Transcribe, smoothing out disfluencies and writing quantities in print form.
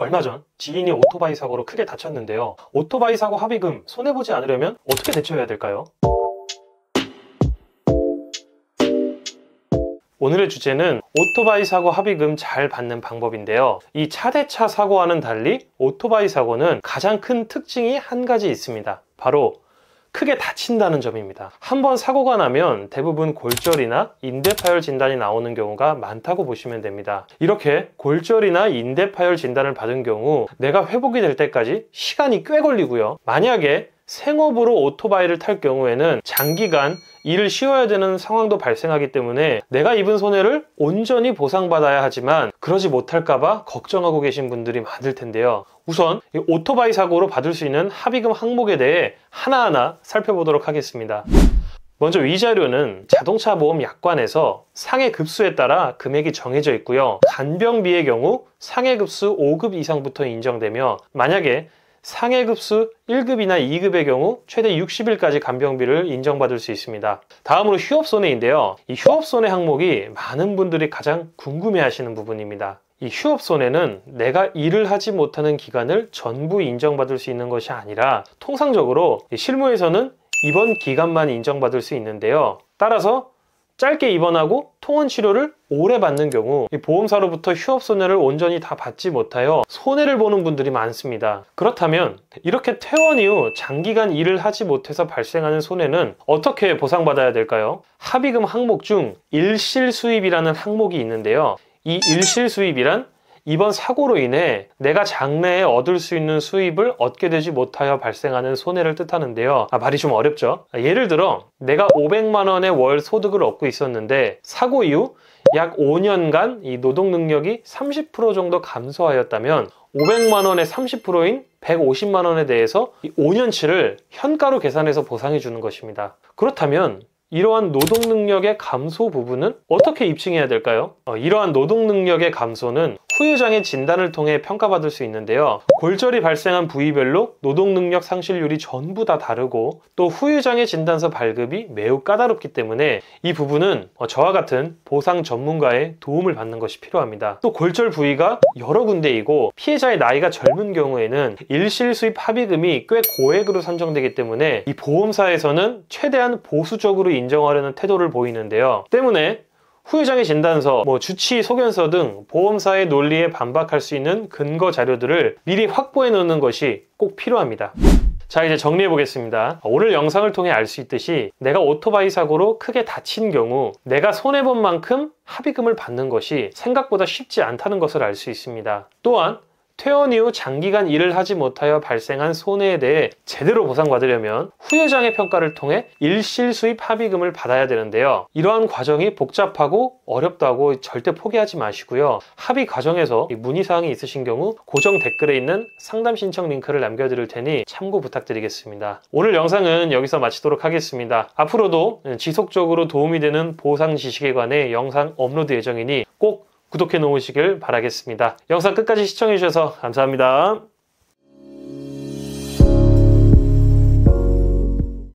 얼마 전 지인이 오토바이 사고로 크게 다쳤는데요. 오토바이 사고 합의금 손해보지 않으려면 어떻게 대처해야 될까요? 오늘의 주제는 오토바이 사고 합의금 잘 받는 방법인데요. 이 차대차 사고와는 달리 오토바이 사고는 가장 큰 특징이 한 가지 있습니다. 바로 크게 다친다는 점입니다. 한번 사고가 나면 대부분 골절이나 인대 파열 진단이 나오는 경우가 많다고 보시면 됩니다. 이렇게 골절이나 인대 파열 진단을 받은 경우 내가 회복이 될 때까지 시간이 꽤 걸리고요. 만약에 생업으로 오토바이를 탈 경우에는 장기간 일을 쉬어야 되는 상황도 발생하기 때문에 내가 입은 손해를 온전히 보상받아야 하지만 그러지 못할까봐 걱정하고 계신 분들이 많을 텐데요. 우선 이 오토바이 사고로 받을 수 있는 합의금 항목에 대해 하나하나 살펴보도록 하겠습니다. 먼저 이 자료는 자동차 보험 약관에서 상해 급수에 따라 금액이 정해져 있고요. 간병비의 경우 상해 급수 5급 이상부터 인정되며 만약에 상해급수 1급이나 2급의 경우 최대 60일까지 간병비를 인정받을 수 있습니다. 다음으로 휴업손해인데요. 이 휴업손해 항목이 많은 분들이 가장 궁금해하시는 부분입니다. 이 휴업손해는 내가 일을 하지 못하는 기간을 전부 인정받을 수 있는 것이 아니라 통상적으로 실무에서는 입원 기간만 인정받을 수 있는데요. 따라서 짧게 입원하고 통원 치료를 오래 받는 경우 보험사로부터 휴업손해를 온전히 다 받지 못하여 손해를 보는 분들이 많습니다. 그렇다면 이렇게 퇴원 이후 장기간 일을 하지 못해서 발생하는 손해는 어떻게 보상받아야 될까요? 합의금 항목 중 일실수입이라는 항목이 있는데요. 이 일실수입이란 이번 사고로 인해 내가 장래에 얻을 수 있는 수입을 얻게 되지 못하여 발생하는 손해를 뜻하는데요. 말이 좀 어렵죠? 예를 들어 내가 500만 원의 월 소득을 얻고 있었는데 사고 이후 약 5년간 이 노동 능력이 30% 정도 감소하였다면 500만 원의 30%인 150만 원에 대해서 이 5년치를 현가로 계산해서 보상해 주는 것입니다. 그렇다면 이러한 노동 능력의 감소 부분은 어떻게 입증해야 될까요? 이러한 노동 능력의 감소는 후유장애 진단을 통해 평가받을 수 있는데요. 골절이 발생한 부위별로 노동 능력 상실률이 전부 다 다르고 또 후유장애 진단서 발급이 매우 까다롭기 때문에 이 부분은 저와 같은 보상 전문가의 도움을 받는 것이 필요합니다. 또 골절 부위가 여러 군데이고 피해자의 나이가 젊은 경우에는 일실수입 합의금이 꽤 고액으로 산정되기 때문에 이 보험사에서는 최대한 보수적으로 인정하려는 태도를 보이는데요. 때문에 후유장애 진단서, 주치 소견서 등 보험사의 논리에 반박할 수 있는 근거 자료들을 미리 확보해 놓는 것이 꼭 필요합니다. 자, 이제 정리해 보겠습니다. 오늘 영상을 통해 알 수 있듯이 내가 오토바이 사고로 크게 다친 경우 내가 손해본 만큼 합의금을 받는 것이 생각보다 쉽지 않다는 것을 알 수 있습니다. 또한 퇴원 이후 장기간 일을 하지 못하여 발생한 손해에 대해 제대로 보상받으려면 후유장애 평가를 통해 일실수입 합의금을 받아야 되는데요. 이러한 과정이 복잡하고 어렵다고 절대 포기하지 마시고요. 합의 과정에서 문의사항이 있으신 경우 고정 댓글에 있는 상담 신청 링크를 남겨드릴 테니 참고 부탁드리겠습니다. 오늘 영상은 여기서 마치도록 하겠습니다. 앞으로도 지속적으로 도움이 되는 보상 지식에 관해 영상 업로드 예정이니 꼭 구독해 놓으시길 바라겠습니다. 영상 끝까지 시청해 주셔서 감사합니다.